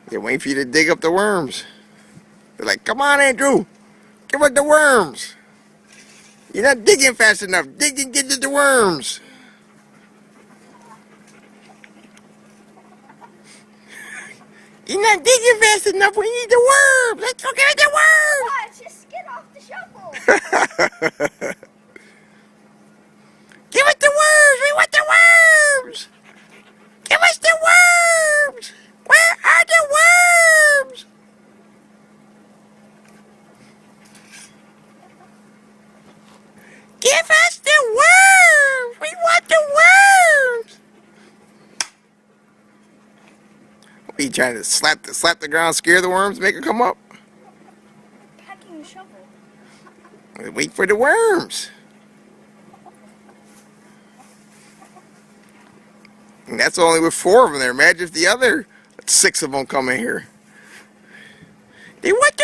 They're waiting for you to dig up the worms. They're like, come on, Andrew. Give us the worms. You're not digging fast enough. Dig and get to the worms. You're not digging fast enough. We need the worms. Let's go get the worms. Watch, just get off the shovel. Give us the worms. We want the worms. Give us the worms. Where are the worms? Give us the worms. We want the worms. What are you trying to slap the ground, scare the worms, make them come up? Packing the shovel. Wait for the worms. And that's only with 4 of them there. Imagine if the other 6 of them come in here. They want